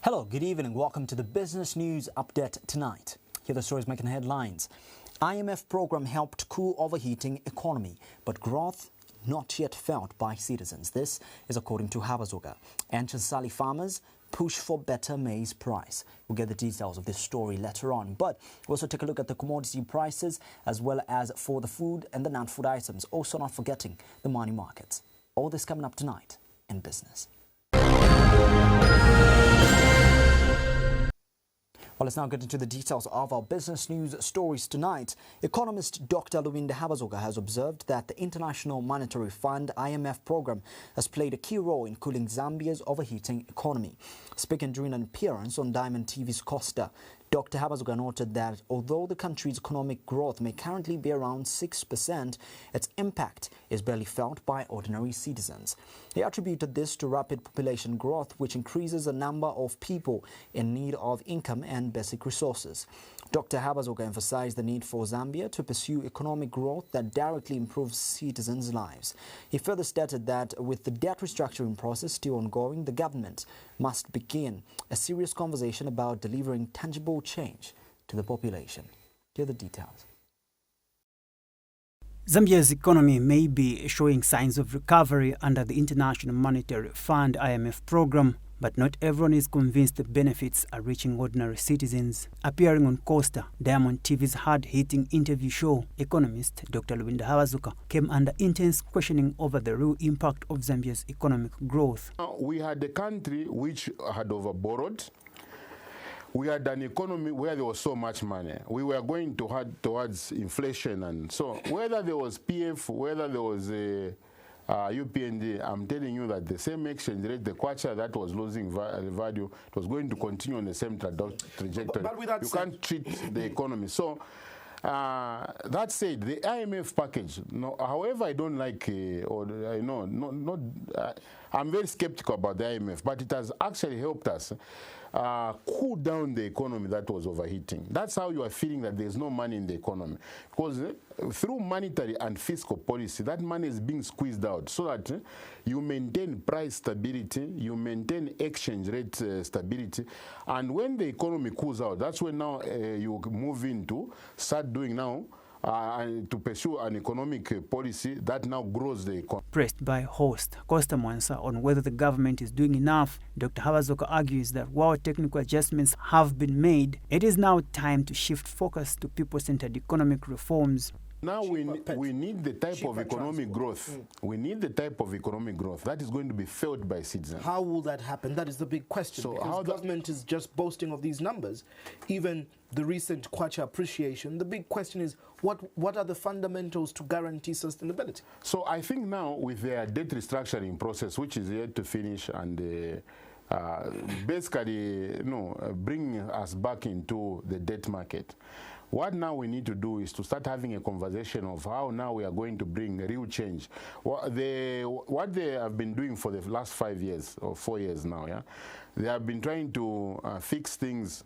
Hello, good evening. Welcome to the Business News Update tonight. Here are the stories making headlines. IMF program helped cool overheating economy, but growth not yet felt by citizens. This is according to Habazoga. And Nchensali farmers push for better maize price. We'll get the details of this story later on. But we'll also take a look at the commodity prices as well as for the food and the non-food items. Also not forgetting the money markets. All this coming up tonight in business. Well, let's now get into the details of our business news stories tonight. Economist Dr. Lubinda Habazoga has observed that the International Monetary Fund (IMF) program has played a key role in cooling Zambia's overheating economy. Speaking during an appearance on Diamond TV's Costa, Dr. Habazoga noted that although the country's economic growth may currently be around 6%, its impact is barely felt by ordinary citizens. He attributed this to rapid population growth, which increases the number of people in need of income and basic resources. Dr. Habazoga emphasized the need for Zambia to pursue economic growth that directly improves citizens' lives. He further stated that with the debt restructuring process still ongoing, the government must begin a serious conversation about delivering tangible change to the population. Here are the details. Zambia's economy may be showing signs of recovery under the International Monetary Fund (IMF) program, but not everyone is convinced the benefits are reaching ordinary citizens. Appearing on Costa, Diamond TV's hard-hitting interview show, economist Dr. Lubinda Habazoga came under intense questioning over the real impact of Zambia's economic growth. We had a country which had overborrowed. We had an economy where there was so much money. We were going towards inflation, and so whether there was PF, whether there was a UPND, I'm telling you that the same exchange rate, the kwacha that was losing value, it was going to continue on the same trajectory. But you can't treat the economy. So that said, the IMF package, however, I don't like, I'm very skeptical about the IMF, but it has actually helped us cool down the economy that was overheating. That's how you are feeling that there's no money in the economy. Because through monetary and fiscal policy, that money is being squeezed out so that you maintain price stability, you maintain exchange rate stability, and when the economy cools out, that's when now you move into start doing now to pursue an economic policy that now grows the economy. Pressed by host Costa Mwansa on whether the government is doing enough, Dr. Habazoga argues that while technical adjustments have been made, it is now time to shift focus to people-centered economic reforms. Now we need the type of economic growth. We need the type of economic growth that is going to be felt by citizens. How will that happen? That is the big question. So because government is just boasting of these numbers. Even the recent kwacha appreciation, the big question is what are the fundamentals to guarantee sustainability? So I think now with their debt restructuring process, which is yet to finish, and basically bring us back into the debt market. What now we need to do is to start having a conversation of how now we are going to bring real change. What they have been doing for the last 5 years or 4 years now, they have been trying to fix things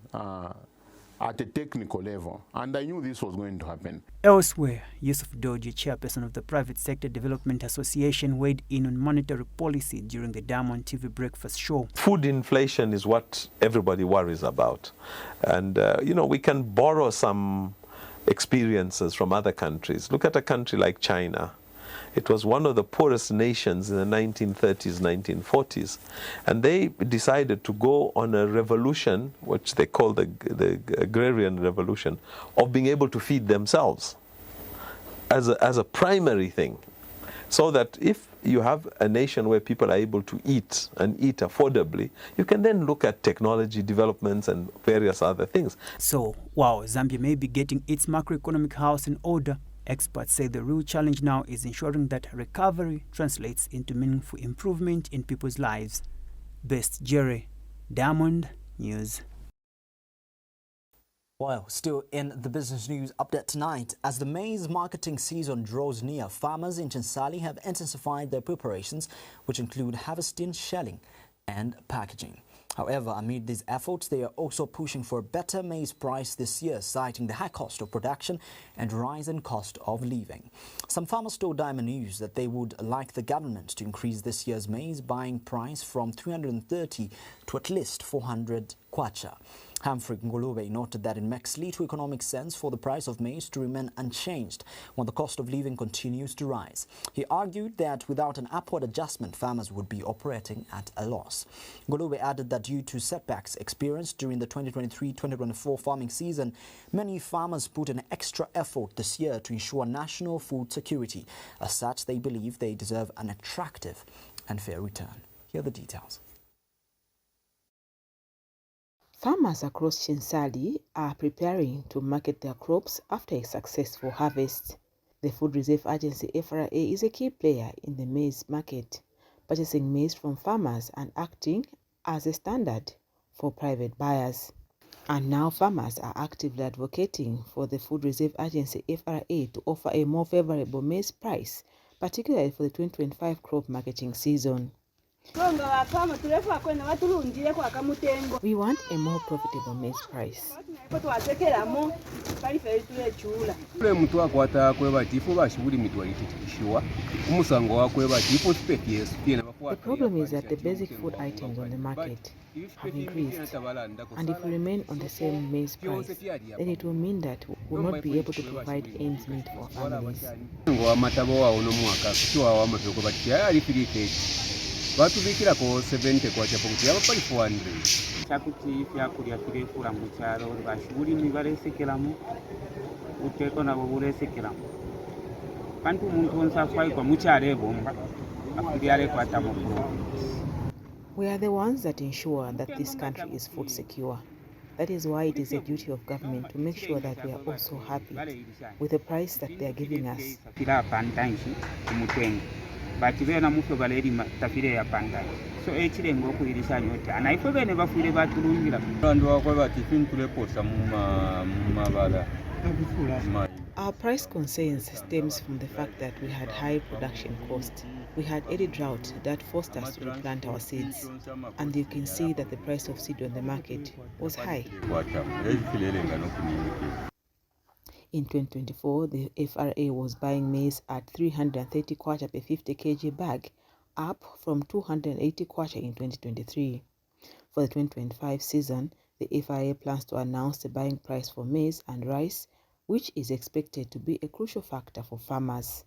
at a technical level, and I knew this was going to happen. Elsewhere, Yusuf Doji, chairperson of the Private Sector Development Association, weighed in on monetary policy during the Diamond TV breakfast show. Food inflation is what everybody worries about. And, we can borrow some experiences from other countries. Look at a country like China. It was one of the poorest nations in the 1930s, 1940s. And they decided to go on a revolution, which they call the agrarian revolution, of being able to feed themselves as a primary thing. So that if you have a nation where people are able to eat and eat affordably, you can then look at technology developments and various other things. So, while Zambia may be getting its macroeconomic house in order, experts say the real challenge now is ensuring that recovery translates into meaningful improvement in people's lives. Best Jerry, Diamond News. Well, still in the business news update tonight, as the maize marketing season draws near, farmers in Nchensali have intensified their preparations, which include harvesting, shelling and packaging. However, amid these efforts, they are also pushing for a better maize price this year, citing the high cost of production and rise in cost of living. Some farmers told Diamond News that they would like the government to increase this year's maize buying price from 330 to at least 400 kwacha. Humphrey Ngulube noted that it makes little economic sense for the price of maize to remain unchanged when the cost of living continues to rise. He argued that without an upward adjustment, farmers would be operating at a loss. Ngulube added that due to setbacks experienced during the 2023-2024 farming season, many farmers put an extra effort this year to ensure national food security. As such, they believe they deserve an attractive and fair return. Here are the details. Farmers across Chinsali are preparing to market their crops after a successful harvest. The Food Reserve Agency FRA is a key player in the maize market, purchasing maize from farmers and acting as a standard for private buyers. And now farmers are actively advocating for the Food Reserve Agency FRA to offer a more favorable maize price, particularly for the 2025 crop marketing season. We want a more profitable maize price. The problem is that the basic food items on the market have increased, and if we remain on the same maize price, then it will mean that we will not be able to provide ends meet for families. batubikirako 70 kwacha pakuti abapali 400 chakuti vyakulya vilekula muchalo bashulimi balesekelamu uteko nabo bulesekelamu kantu umuntu onse afwaikwa muchalo ebomba afulyale kwatamu. We are the ones that ensure that this country is food secure. That is why it is a duty of government to make sure that we are also happy with the price that they are giving us. Bachibena mufe balerima tafire ya panda so echirengo okuirisha nyota anaifwe bene bafire batulungira bandu bakwe batifinkule posa mumabala. Our price concerns stems from the fact that we had high production costs. We had early drought that forced us to replant our seeds, and you can see that the price of seed on the market was high. In 2024, the FRA was buying maize at 330 kwacha per 50 kg bag, up from 280 kwacha in 2023. For the 2025 season, the FRA plans to announce the buying price for maize and rice, which is expected to be a crucial factor for farmers.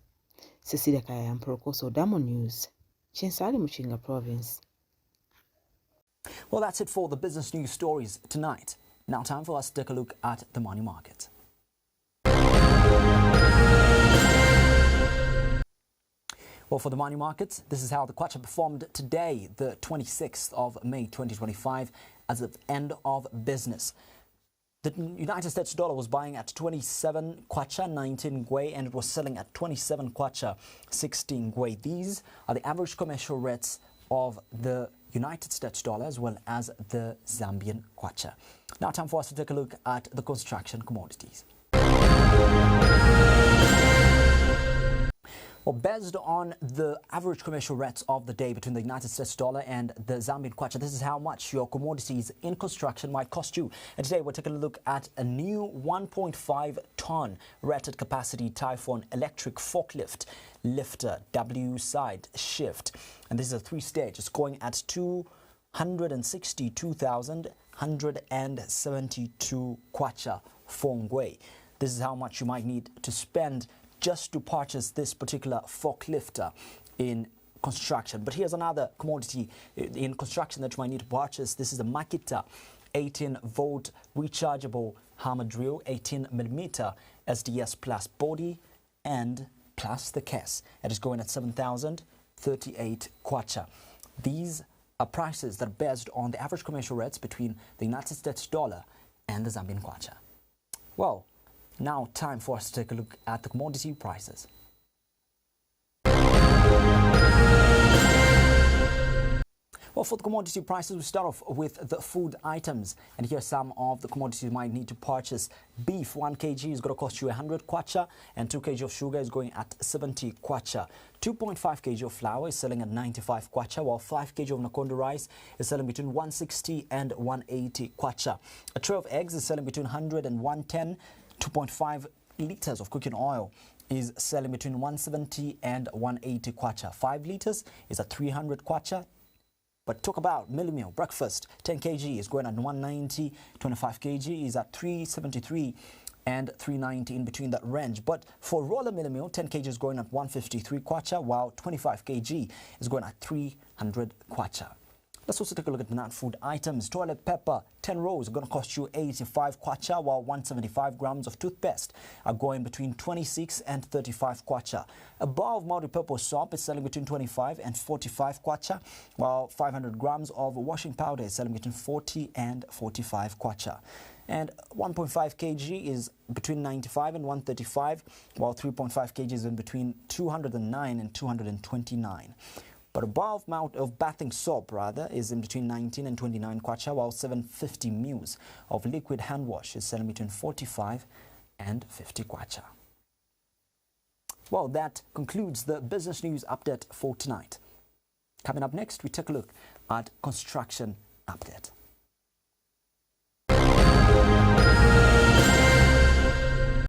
Cecilia Kayamprokoso, Diamond News, Chinsali, Muchinga Province. Well, that's it for the business news stories tonight. Now time for us to take a look at the money market. Well, for the money markets, this is how the kwacha performed today, the 26th of May 2025, as of end of business. The United States dollar was buying at 27 kwacha 19 ngwe, and it was selling at 27 kwacha 16 ngwe. These are the average commercial rates of the United States dollar as well as the Zambian kwacha. Now time for us to take a look at the construction commodities. Well, based on the average commercial rates of the day between the United States dollar and the Zambian kwacha, this is how much your commodities in construction might cost you. And today we're taking a look at a new 1.5-ton rated capacity Typhoon electric forklift lifter W side shift. And this is a 3-stage. It's going at 262,172 kwacha fongwe. This is how much you might need to spend just to purchase this particular forklifter in construction. But here's another commodity in construction that you might need to purchase. This is a Makita 18-volt rechargeable hammer drill, 18mm SDS plus body and plus the case. It is going at 7,038 kwacha. These are prices that are based on the average commercial rates between the United States dollar and the Zambian kwacha. Well, now time for us to take a look at the commodity prices. Well, for the commodity prices, we start off with the food items. And here are some of the commodities you might need to purchase. Beef, 1 kg is going to cost you 100 kwacha, and 2 kg of sugar is going at 70 kwacha. 2.5 kg of flour is selling at 95 kwacha, while 5 kg of Nakonde rice is selling between 160 and 180 kwacha. A tray of eggs is selling between 100 and 110. 2.5 liters of cooking oil is selling between 170 and 180 kwacha. 5 liters is at 300 kwacha. But talk about Millie Meal breakfast, 10 kg is going at 190, 25 kg is at 373 and 390, in between that range. But for roller Millie Meal, 10 kg is going at 153 kwacha, while 25 kg is going at 300 kwacha. Let's also take a look at the non-food items. Toilet paper, 10 rolls are going to cost you 85 kwacha, while 175 grams of toothpaste are going between 26 and 35 kwacha. A bar of multi-purpose soap is selling between 25 and 45 kwacha, while 500 grams of washing powder is selling between 40 and 45 kwacha. And 1.5 kg is between 95 and 135, while 3.5 kg is in between 209 and 229. But a bar of bathing soap, is in between 19 and 29 kwacha, while 750 ml of liquid hand wash is selling between 45 and 50 kwacha. Well, that concludes the business news update for tonight. Coming up next, we take a look at construction update.